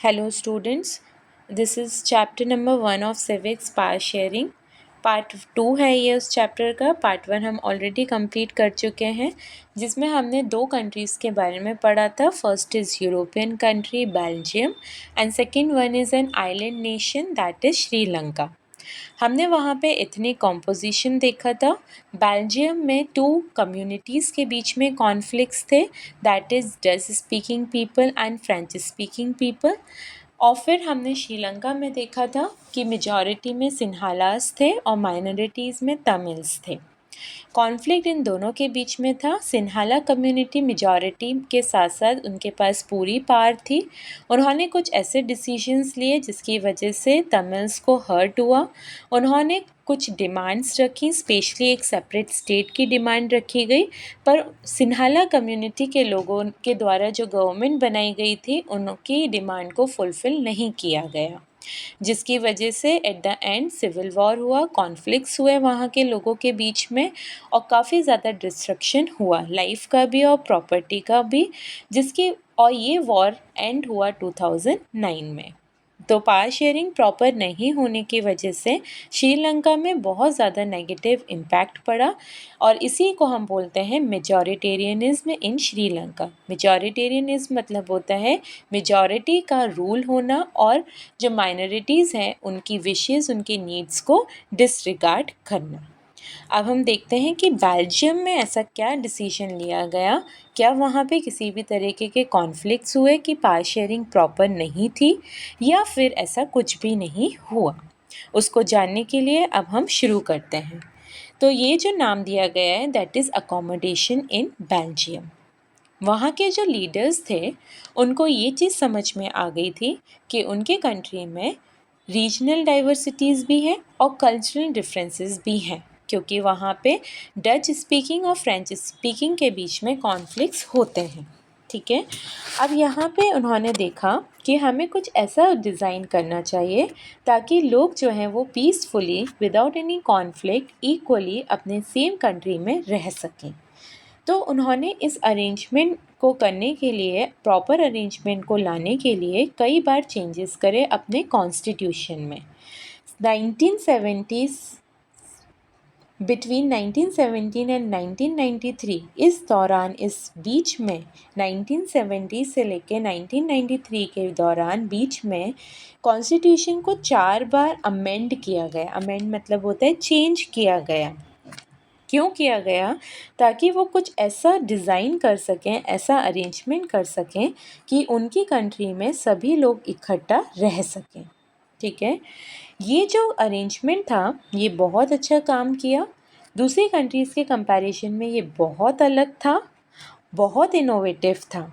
Hello students, this is chapter number 1 of civics power sharing. Part 2 है ये उस chapter का। पार्ट 1 हम ऑलरेडी कंप्लीट कर चुके हैं, जिसमें हमने 2 कंट्रीज़ के बारे में पढ़ा था। First is European country Belgium and second one is an island nation that is Sri Lanka. हमने वहाँ पे एथनिक कॉम्पोजिशन देखा था। बेल्जियम में 2 कम्युनिटीज़ के बीच में कॉन्फ्लिक्ट्स थे, that is Dutch speaking people and French speaking people. और फिर हमने श्रीलंका में देखा था कि मेजॉरिटी में सिन्हालास थे और माइनॉरिटीज़ में तमिल्स थे। कॉन्फ्लिक्ट इन दोनों के बीच में था। सिन्हाला कम्युनिटी मेजॉरिटी के साथ साथ उनके पास पूरी पावर थी। उन्होंने कुछ ऐसे डिसीजंस लिए जिसकी वजह से तमिल्स को हर्ट हुआ। उन्होंने कुछ डिमांड्स रखी, स्पेशली एक सेपरेट स्टेट की डिमांड रखी गई, पर सिन्हाला कम्युनिटी के लोगों के द्वारा जो गवर्नमेंट बनाई गई थी उनकी डिमांड को फुलफ़िल नहीं किया गया, जिसकी वजह से at the end civil war हुआ, कॉन्फ्लिक्ट्स हुए वहाँ के लोगों के बीच में और काफ़ी ज़्यादा डिस्ट्रक्शन हुआ, लाइफ का भी और प्रॉपर्टी का भी, और ये वॉर एंड हुआ 2009 में। तो पावर शेयरिंग प्रॉपर नहीं होने की वजह से श्रीलंका में बहुत ज़्यादा नेगेटिव इम्पैक्ट पड़ा और इसी को हम बोलते हैं मेजॉरिटेरियनिज्म इन श्रीलंका। मेजॉरिटेरियनिज्म मतलब होता है मेजॉरिटी का रूल होना और जो माइनॉरिटीज़ हैं उनकी विशेज़, उनकी नीड्स को डिसरिगार्ड करना। अब हम देखते हैं कि बेल्जियम में ऐसा क्या डिसीजन लिया गया, क्या वहाँ पे किसी भी तरीके के कॉन्फ्लिक्ट्स हुए कि पावर शेयरिंग प्रॉपर नहीं थी, या फिर ऐसा कुछ भी नहीं हुआ। उसको जानने के लिए अब हम शुरू करते हैं। तो ये जो नाम दिया गया है that is accommodation in Belgium. वहाँ के जो लीडर्स थे उनको ये चीज़ समझ में आ गई थी कि उनके कंट्री में रीजनल डाइवर्सिटीज़ भी हैं और कल्चरल डिफरेंसेस भी हैं, क्योंकि वहाँ पे डच स्पीकिंग और फ्रेंच स्पीकिंग के बीच में कॉन्फ्लिक्ट्स होते हैं। ठीक है, अब यहाँ पे उन्होंने देखा कि हमें कुछ ऐसा डिज़ाइन करना चाहिए ताकि लोग जो हैं वो peacefully without any conflict equally अपने सेम कंट्री में रह सकें। तो उन्होंने इस अरेंजमेंट को करने के लिए, प्रॉपर अरेंजमेंट को लाने के लिए कई बार चेंजेस करे अपने कॉन्स्टिट्यूशन में। 1970s, बिटवीन 1917 एंड 1993, इस दौरान, इस बीच में 1970 से लेकर 1993 के दौरान बीच में कॉन्स्टिट्यूशन को 4 बार अमेंड किया गया। अमेंड मतलब होता है चेंज किया गया। क्यों किया गया? ताकि वो कुछ ऐसा डिज़ाइन कर सकें, ऐसा अरेंजमेंट कर सकें कि उनकी कंट्री में सभी लोग इकट्ठा रह सकें। ठीक है, ये जो अरेंजमेंट था ये बहुत अच्छा काम किया। दूसरी कंट्रीज़ के कंपैरिजन में ये बहुत अलग था, बहुत इनोवेटिव था।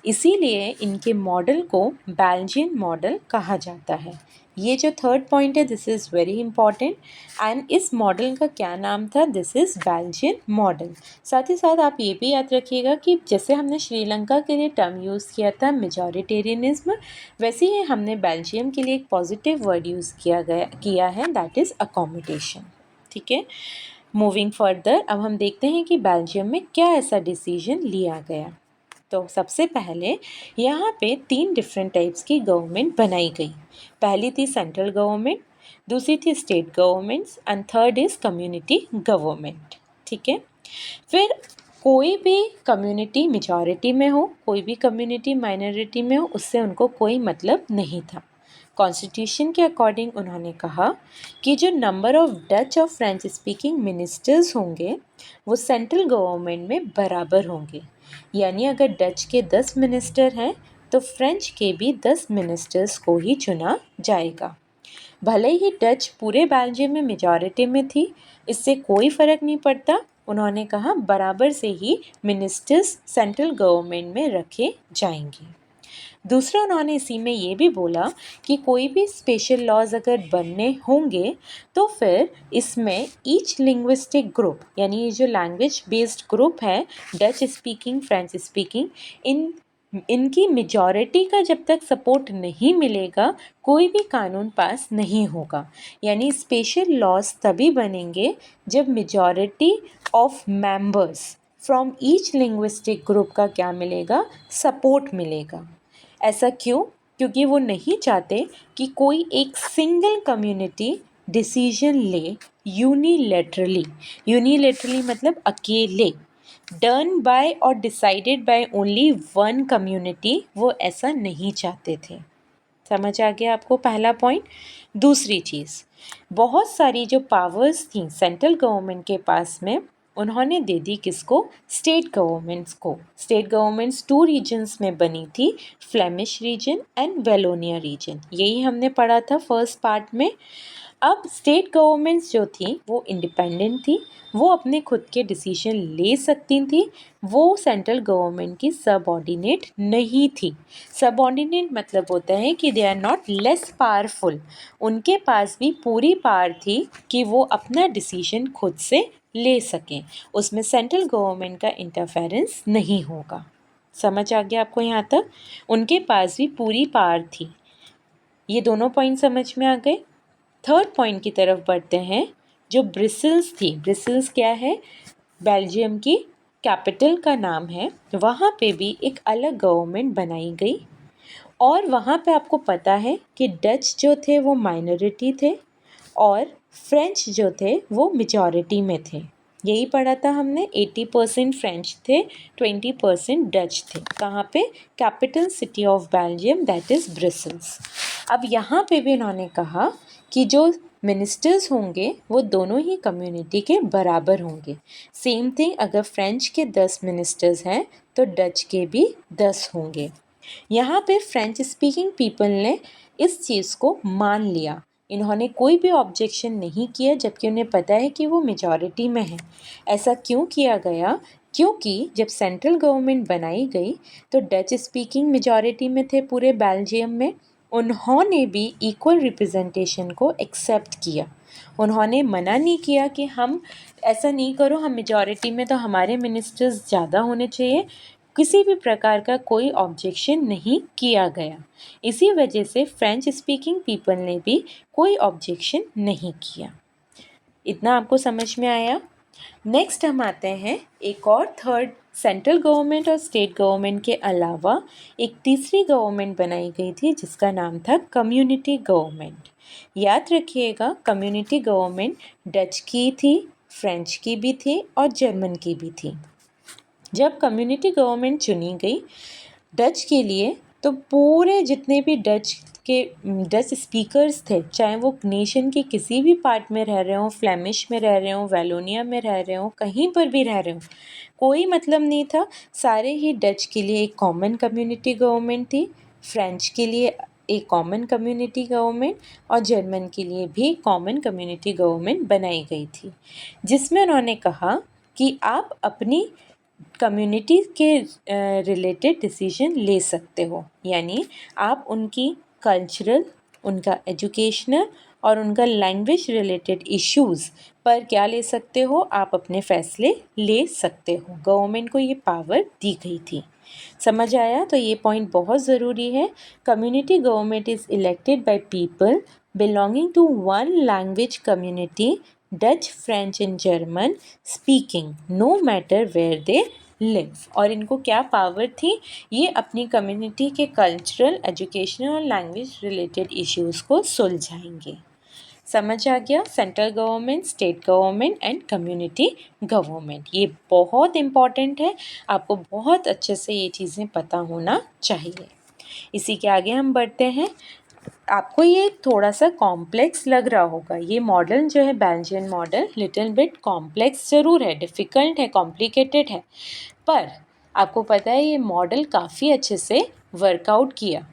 इसीलिए इनके मॉडल को बेल्जियन मॉडल कहा जाता है। ये जो थर्ड पॉइंट है this is very important. And इस मॉडल का क्या नाम था? This is Belgian model. साथ ही साथ आप ये भी याद रखिएगा कि जैसे हमने श्रीलंका के लिए टर्म यूज़ किया था मेजॉरिटेरियनिज्म, वैसे ही हमने बेल्जियम के लिए एक पॉजिटिव वर्ड यूज़ किया है दैट इज़ अकोमोडेशन। ठीक है, मूविंग फर्दर, अब हम देखते हैं कि बेल्जियम में क्या ऐसा डिसीजन लिया गया। तो सबसे पहले यहाँ पे 3 डिफरेंट टाइप्स की गवर्नमेंट बनाई गई। पहली थी सेंट्रल गवर्नमेंट, दूसरी थी state governments and third is community government. ठीक है, फिर कोई भी कम्युनिटी मेजॉरिटी में हो, कोई भी कम्युनिटी माइनॉरिटी में हो, उससे उनको कोई मतलब नहीं था। कॉन्स्टिट्यूशन के अकॉर्डिंग उन्होंने कहा कि जो नंबर ऑफ डच और फ्रेंच स्पीकिंग मिनिस्टर्स होंगे वो सेंट्रल गवर्नमेंट में बराबर होंगे। यानी अगर डच के 10 मिनिस्टर हैं तो फ्रेंच के भी 10 मिनिस्टर्स को ही चुना जाएगा। भले ही डच पूरे बेल्जियम में मेजॉरिटी में थी, इससे कोई फ़र्क नहीं पड़ता। उन्होंने कहा बराबर से ही मिनिस्टर्स सेंट्रल गवर्नमेंट में रखे जाएंगे। दूसरा उन्होंने इसी में ये भी बोला कि कोई भी स्पेशल लॉज अगर बनने होंगे तो फिर इसमें ईच लिंग्विस्टिक ग्रुप, यानी ये जो लैंग्वेज बेस्ड ग्रुप है डच स्पीकिंग, फ्रेंच स्पीकिंग, इनकी मेजॉरिटी का जब तक सपोर्ट नहीं मिलेगा कोई भी कानून पास नहीं होगा। यानी स्पेशल लॉज तभी बनेंगे जब majority of members from each linguistic group का क्या मिलेगा? सपोर्ट मिलेगा। ऐसा क्यों? क्योंकि वो नहीं चाहते कि कोई एक सिंगल कम्युनिटी डिसीजन ले यूनिलेटरली। यूनिलेटरली मतलब अकेले, डन बाय और decided by only one community, वो ऐसा नहीं चाहते थे। समझ आ गया आपको पहला पॉइंट। दूसरी चीज़, बहुत सारी जो पावर्स थी सेंट्रल गवर्नमेंट के पास में, उन्होंने दे दी किसको? स्टेट गवर्नमेंट्स को। स्टेट गवर्नमेंट्स 2 रीजन्स में बनी थी, Flemish region and Wallonia region. यही हमने पढ़ा था फर्स्ट पार्ट में। अब स्टेट गवर्नमेंट्स जो थी वो इंडिपेंडेंट थी, वो अपने खुद के डिसीजन ले सकती थी, वो सेंट्रल गवर्नमेंट की सबऑर्डिनेट नहीं थी। सबऑर्डिनेट मतलब होता है कि they are not less powerful, उनके पास भी पूरी पावर थी कि वो अपना डिसीजन खुद से ले सकें, उसमें सेंट्रल गवर्नमेंट का इंटरफेरेंस नहीं होगा। समझ आ गया आपको यहाँ तक? उनके पास भी पूरी पावर थी। ये दोनों पॉइंट समझ में आ गए। थर्ड पॉइंट की तरफ बढ़ते हैं। जो ब्रिसल्स थी, ब्रिसल्स क्या है? बेल्जियम की कैपिटल का नाम है। वहाँ पे भी एक अलग गवर्नमेंट बनाई गई और वहाँ पे आपको पता है कि डच जो थे वो माइनॉरिटी थे और फ्रेंच जो थे वो मेजॉरिटी में थे। यही पढ़ा था हमने, 80% फ्रेंच थे, 20% डच थे। कहाँ पे? Capital city of Belgium, that is bristles. अब यहाँ पे भी इन्होंने कहा कि जो मिनिस्टर्स होंगे वो दोनों ही कम्युनिटी के बराबर होंगे। सेम थिंग, अगर फ्रेंच के 10 मिनिस्टर्स हैं तो डच के भी 10 होंगे। यहाँ पे फ्रेंच स्पीकिंग पीपल ने इस चीज़ को मान लिया, इन्होंने कोई भी ऑब्जेक्शन नहीं किया, जबकि उन्हें पता है कि वो मेजॉरिटी में है। ऐसा क्यों किया गया? क्योंकि जब सेंट्रल गवर्नमेंट बनाई गई तो डच स्पीकिंग मेजॉरिटी में थे पूरे बेल्जियम में, उन्होंने भी इक्वल रिप्रेजेंटेशन को एक्सेप्ट किया। उन्होंने मना नहीं किया कि हम ऐसा नहीं करो, हम मेजॉरिटी में तो हमारे मिनिस्टर्स ज़्यादा होने चाहिए। किसी भी प्रकार का कोई ऑब्जेक्शन नहीं किया गया। इसी वजह से फ्रेंच स्पीकिंग पीपल ने भी कोई ऑब्जेक्शन नहीं किया। इतना आपको समझ में आया? नेक्स्ट हम आते हैं एक और थर्ड, सेंट्रल गवर्नमेंट और स्टेट गवर्नमेंट के अलावा एक तीसरी गवर्नमेंट बनाई गई थी जिसका नाम था कम्युनिटी गवर्नमेंट। याद रखिएगा, कम्युनिटी गवर्नमेंट डच की थी, फ्रेंच की भी थी और जर्मन की भी थी। जब कम्युनिटी गवर्नमेंट चुनी गई डच के लिए, तो पूरे जितने भी डच स्पीकर्स थे, चाहे वो नेशन के किसी भी पार्ट में रह रहे हों, फ्लेमिश में रह रहे हों, वेलोनिया में रह रहे हों, कहीं पर भी रह रहे हों, कोई मतलब नहीं था। सारे ही डच के लिए एक कॉमन कम्युनिटी गवर्नमेंट थी, फ्रेंच के लिए एक कॉमन कम्युनिटी गवर्नमेंट और जर्मन के लिए भी कॉमन कम्युनिटी गवर्नमेंट बनाई गई थी, जिसमें उन्होंने कहा कि आप अपनी कम्युनिटी के रिलेटेड डिसीजन ले सकते हो। यानी आप उनकी कल्चरल, उनका एजुकेशनल और उनका लैंग्वेज रिलेटेड इश्यूज़ पर क्या ले सकते हो? आप अपने फैसले ले सकते हो। गवर्नमेंट को ये पावर दी गई थी। समझ आया? तो ये पॉइंट बहुत ज़रूरी है। Community government is elected by people belonging to one language community, Dutch, French and German speaking, no matter where they live. और इनको क्या पावर थी? ये अपनी कम्युनिटी के कल्चरल, एजुकेशनल और लैंग्वेज रिलेटेड इश्यूज़ को सुलझाएंगे। समझ आ गया? Central government, state government and community government, ये बहुत इम्पॉर्टेंट है, आपको बहुत अच्छे से ये चीज़ें पता होना चाहिए। इसी के आगे हम बढ़ते हैं। आपको ये थोड़ा सा कॉम्प्लेक्स लग रहा होगा, ये मॉडल जो है Belgian model little bit complex ज़रूर है, डिफ़िकल्ट है, कॉम्प्लिकेटेड है, पर आपको पता है ये मॉडल काफ़ी अच्छे से वर्कआउट किया।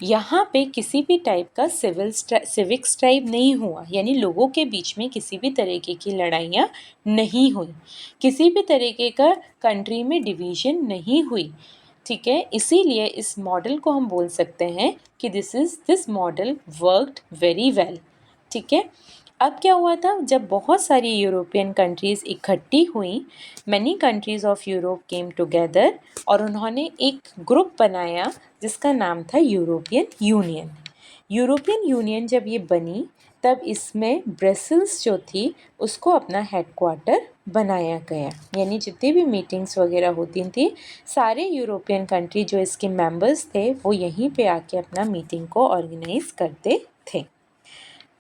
यहाँ पे किसी भी टाइप का सिविक स्ट्राइक नहीं हुआ, यानी लोगों के बीच में किसी भी तरीके की लड़ाइयाँ नहीं हुई, किसी भी तरीके का कंट्री में डिवीज़न नहीं हुई। ठीक है, इसीलिए इस मॉडल को हम बोल सकते हैं कि this model worked very well. ठीक है, अब क्या हुआ था, जब बहुत सारी यूरोपियन कंट्रीज़ इकट्ठी हुई, many countries of Europe came together और उन्होंने एक ग्रुप बनाया जिसका नाम था यूरोपियन यूनियन। यूरोपियन यूनियन जब ये बनी तब इसमें ब्रसेल्स जो थी उसको अपना हेडक्वार्टर बनाया गया। यानी जितनी भी मीटिंग्स वगैरह होती थी सारे यूरोपियन कंट्री जो इसके मेंबर्स थे वो यहीं पे आके अपना मीटिंग को ऑर्गेनाइज करते थे।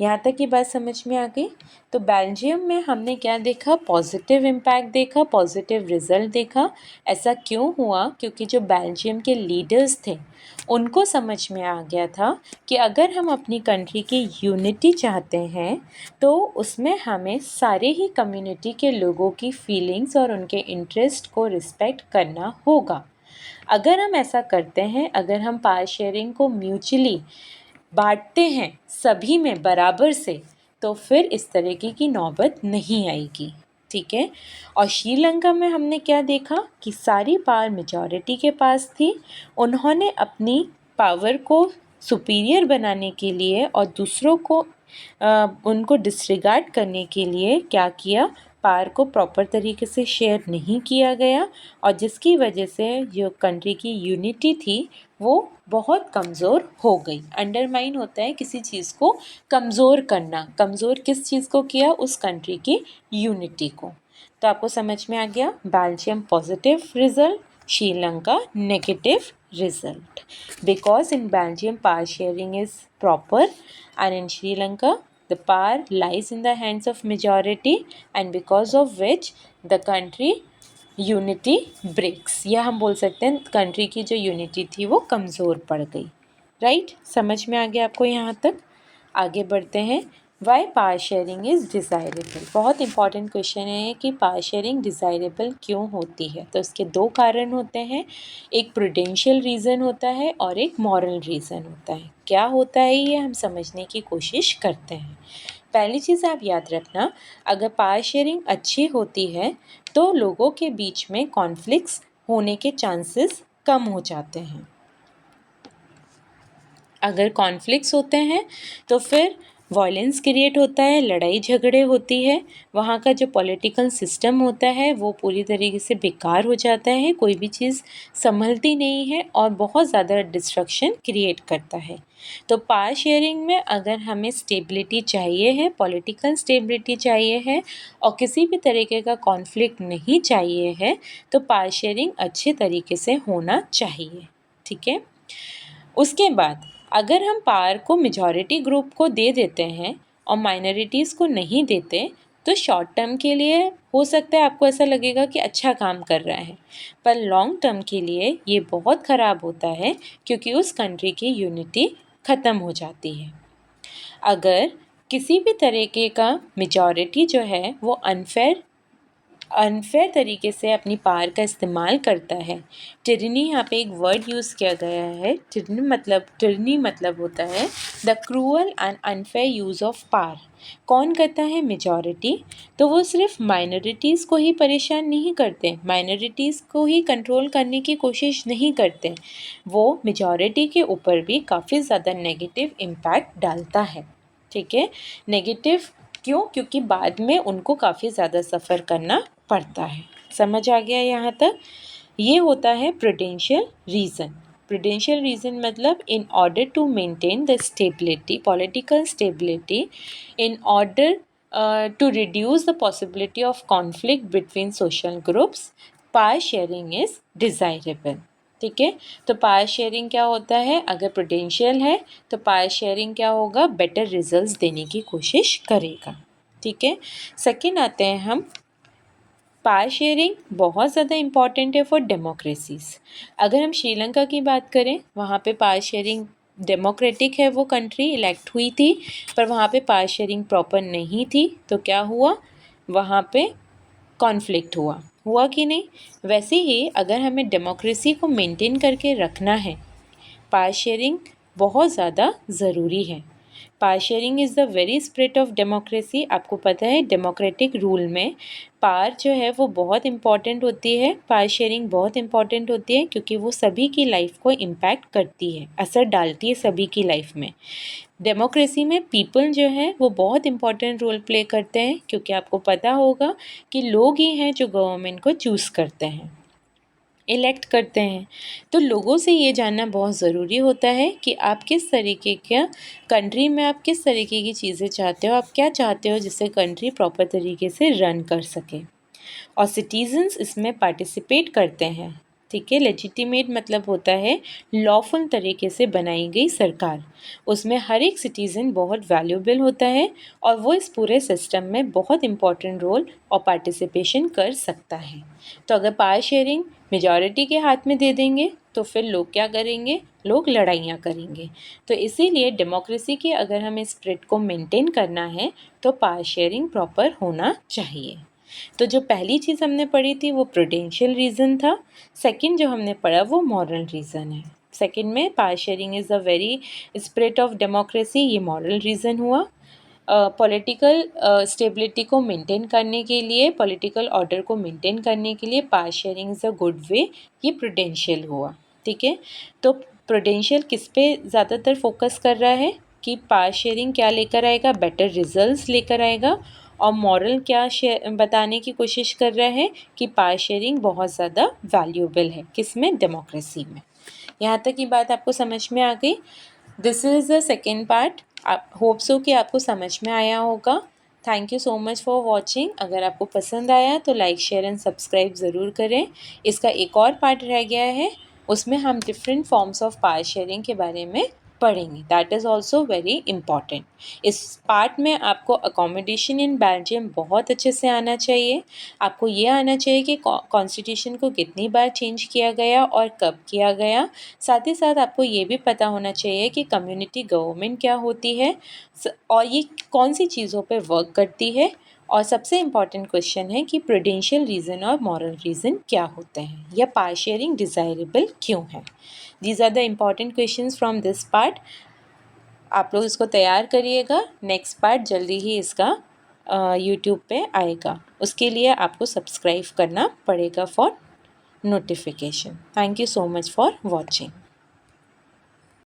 यहाँ तक की बात समझ में आ गई। तो बेल्जियम में हमने क्या देखा, पॉजिटिव इम्पैक्ट देखा, पॉजिटिव रिजल्ट देखा। ऐसा क्यों हुआ? क्योंकि जो बेल्जियम के लीडर्स थे उनको समझ में आ गया था कि अगर हम अपनी कंट्री की यूनिटी चाहते हैं तो उसमें हमें सारे ही कम्युनिटी के लोगों की फीलिंग्स और उनके इंटरेस्ट को रिस्पेक्ट करना होगा। अगर हम ऐसा करते हैं, अगर हम पावर शेयरिंग को म्यूचुअली बांटते हैं सभी में बराबर से, तो फिर इस तरीके की नौबत नहीं आएगी। ठीक है। और श्रीलंका में हमने क्या देखा कि सारी पावर मेजॉरिटी के पास थी। उन्होंने अपनी पावर को सुपीरियर बनाने के लिए और दूसरों को उनको डिसरिगार्ड करने के लिए क्या किया, पावर को प्रॉपर तरीके से शेयर नहीं किया गया और जिसकी वजह से जो कंट्री की यूनिटी थी वो बहुत कमज़ोर हो गई। अंडरमाइन होता है किसी चीज़ को कमज़ोर करना। कमज़ोर किस चीज़ को किया? उस कंट्री की यूनिटी को। तो आपको समझ में आ गया, Belgium positive result, Sri Lanka negative result, because in Belgium power sharing is proper and in Sri Lanka the power lies in the hands of majority and because of which the country unity breaks, या हम बोल सकते हैं country की जो unity थी वो कमज़ोर पड़ गई। राइट, समझ में आ गया आपको यहाँ तक? आगे बढ़ते हैं। Why power sharing is desirable. बहुत इंपॉर्टेंट क्वेश्चन है कि पावर शेयरिंग डिज़ायरेबल क्यों होती है। तो इसके दो कारण होते हैं, एक प्रूडेंशियल रीज़न होता है और एक मॉरल रीज़न होता है। क्या होता है ये हम समझने की कोशिश करते हैं। पहली चीज़ आप याद रखना, अगर पावर शेयरिंग अच्छी होती है तो लोगों के बीच में कॉन्फ्लिक्ट्स होने के चांसेस कम हो जाते हैं। अगर कॉन्फ्लिक्ट्स होते हैं तो फिर वॉयलेंस क्रिएट होता है, लड़ाई झगड़े होती है, वहाँ का जो पॉलिटिकल सिस्टम होता है वो पूरी तरीके से बेकार हो जाता है, कोई भी चीज़ संभलती नहीं है और बहुत ज़्यादा डिस्ट्रक्शन क्रिएट करता है। तो पावर शेयरिंग में अगर हमें स्टेबिलिटी चाहिए है, पॉलिटिकल स्टेबिलिटी चाहिए है और किसी भी तरीके का कॉन्फ्लिक्ट नहीं चाहिए है तो पावर शेयरिंग अच्छे तरीके से होना चाहिए। ठीक है। उसके बाद अगर हम पावर को मेजॉरिटी ग्रुप को दे देते हैं और माइनॉरिटीज़ को नहीं देते तो शॉर्ट टर्म के लिए हो सकता है आपको ऐसा लगेगा कि अच्छा काम कर रहा है, पर लॉन्ग टर्म के लिए ये बहुत ख़राब होता है क्योंकि उस कंट्री की यूनिटी ख़त्म हो जाती है। अगर किसी भी तरीके का मेजॉरिटी जो है वो अनफेयर तरीके से अपनी पावर का इस्तेमाल करता है, टिरनी यहाँ पे एक वर्ड यूज़ किया गया है। टिरनी मतलब होता है the cruel and unfair use of power. कौन करता है? मेजॉरिटी। तो वो सिर्फ माइनॉरिटीज़ को ही परेशान नहीं करते, माइनॉरिटीज़ को ही कंट्रोल करने की कोशिश नहीं करते, वो मेजॉरिटी के ऊपर भी काफ़ी ज़्यादा नेगेटिव इम्पैक्ट डालता है। ठीक है। नेगेटिव क्यों? क्योंकि बाद में उनको काफ़ी ज़्यादा सफ़र करना पड़ता है। समझ आ गया यहाँ तक? ये होता है प्रूडेंशियल रीज़न। प्रूडेंशियल रीज़न मतलब in order to maintain the stability, political stability, in order to reduce the possibility of conflict between social groups, power sharing is desirable. ठीक है। तो पावर शेयरिंग क्या होता है? अगर प्रूडेंशियल है तो पावर शेयरिंग क्या होगा? बेटर रिजल्ट्स देने की कोशिश करेगा। ठीक है। सेकंड आते हैं हम, पावर शेयरिंग बहुत ज़्यादा इम्पॉर्टेंट है फॉर डेमोक्रेसीज़। अगर हम श्रीलंका की बात करें, वहाँ पे पावर शेयरिंग डेमोक्रेटिक है, वो कंट्री इलेक्ट हुई थी, पर वहाँ पे पावर शेयरिंग प्रॉपर नहीं थी। तो क्या हुआ? वहाँ पे कॉन्फ्लिक्ट हुआ कि नहीं? वैसे ही अगर हमें डेमोक्रेसी को मेंटेन करके रखना है, पावर शेयरिंग बहुत ज़्यादा ज़रूरी है। Power sharing is the very spirit of democracy. आपको पता है डेमोक्रेटिक रूल में पावर जो है वो बहुत इम्पॉर्टेंट होती है, पावर शेयरिंग बहुत इम्पॉर्टेंट होती है क्योंकि वो सभी की लाइफ को इम्पैक्ट करती है, असर डालती है सभी की लाइफ में। डेमोक्रेसी में पीपल जो है वो बहुत इम्पॉर्टेंट रोल प्ले करते हैं क्योंकि आपको पता होगा कि लोग ही हैं जो गवर्नमेंट को चूज़ करते हैं। इलेक्ट करते हैं। तो लोगों से ये जानना बहुत ज़रूरी होता है कि आप किस तरीके का कंट्री में आप किस तरीके की चीज़ें चाहते हो, आप क्या चाहते हो जिससे कंट्री प्रॉपर तरीके से रन कर सके। और सिटीजन्स इसमें पार्टिसिपेट करते हैं। ठीक है, लेजिटिमेट मतलब होता है लॉफुल तरीके से बनाई गई सरकार। उसमें हर एक सिटीज़न बहुत वैल्यूएबल होता है और वो इस पूरे सिस्टम में बहुत इम्पॉर्टेंट रोल और पार्टिसिपेशन कर सकता है। तो अगर पावर शेयरिंग मेजॉरिटी के हाथ में दे देंगे तो फिर लोग क्या करेंगे, लोग लड़ाइयाँ करेंगे। तो इसीलिए डेमोक्रेसी की अगर हमें स्पिरिट को मेंटेन करना है तो पावर शेयरिंग प्रॉपर होना चाहिए। तो जो पहली चीज़ हमने पढ़ी थी वो प्रूडेंशियल रीज़न था। सेकंड जो हमने पढ़ा वो मॉरल रीज़न है। सेकंड में power sharing is a very spirit of democracy, ये मॉरल रीज़न हुआ। पॉलिटिकल स्टेबिलिटी को मेंटेन करने के लिए, पॉलिटिकल ऑर्डर को मेंटेन करने के लिए power sharing is a good way, ये प्रूडेंशियल हुआ। ठीक है, तो प्रूडेंशियल किस पे ज़्यादातर फोकस कर रहा है कि पावर शेयरिंग क्या लेकर आएगा, बेटर रिजल्ट्स लेकर आएगा। और मॉरल क्या बताने की कोशिश कर रहा है कि पावर शेयरिंग बहुत ज़्यादा वैल्यूएबल है, किसमें, डेमोक्रेसी में। यहाँ तक की बात आपको समझ में आ गई। This is the second part. आप होप सो कि आपको समझ में आया होगा। Thank you so much for watching. अगर आपको पसंद आया तो लाइक शेयर एंड सब्सक्राइब ज़रूर करें। इसका एक और पार्ट रह गया है, उसमें हम different forms of power sharing के बारे में पढ़ेंगे। That is also very important. इस पार्ट में आपको अकोमोडेशन इन बेल्जियम बहुत अच्छे से आना चाहिए। आपको ये आना चाहिए कि कॉन्स्टिट्यूशन को कितनी बार चेंज किया गया और कब किया गया। साथ ही साथ आपको ये भी पता होना चाहिए कि कम्युनिटी गवर्नमेंट क्या होती है और ये कौन सी चीज़ों पे वर्क करती है। और सबसे इम्पॉर्टेंट क्वेश्चन है कि प्रूडेंशियल रीज़न और मॉरल रीज़न क्या होते हैं, या पावर शेयरिंग डिज़ायरेबल क्यों है। These are the important questions from this part. आप लोग इसको तैयार करिएगा। नेक्स्ट पार्ट जल्दी ही इसका यूट्यूब पे आएगा। उसके लिए आपको सब्सक्राइब करना पड़ेगा for notification. Thank you so much for watching.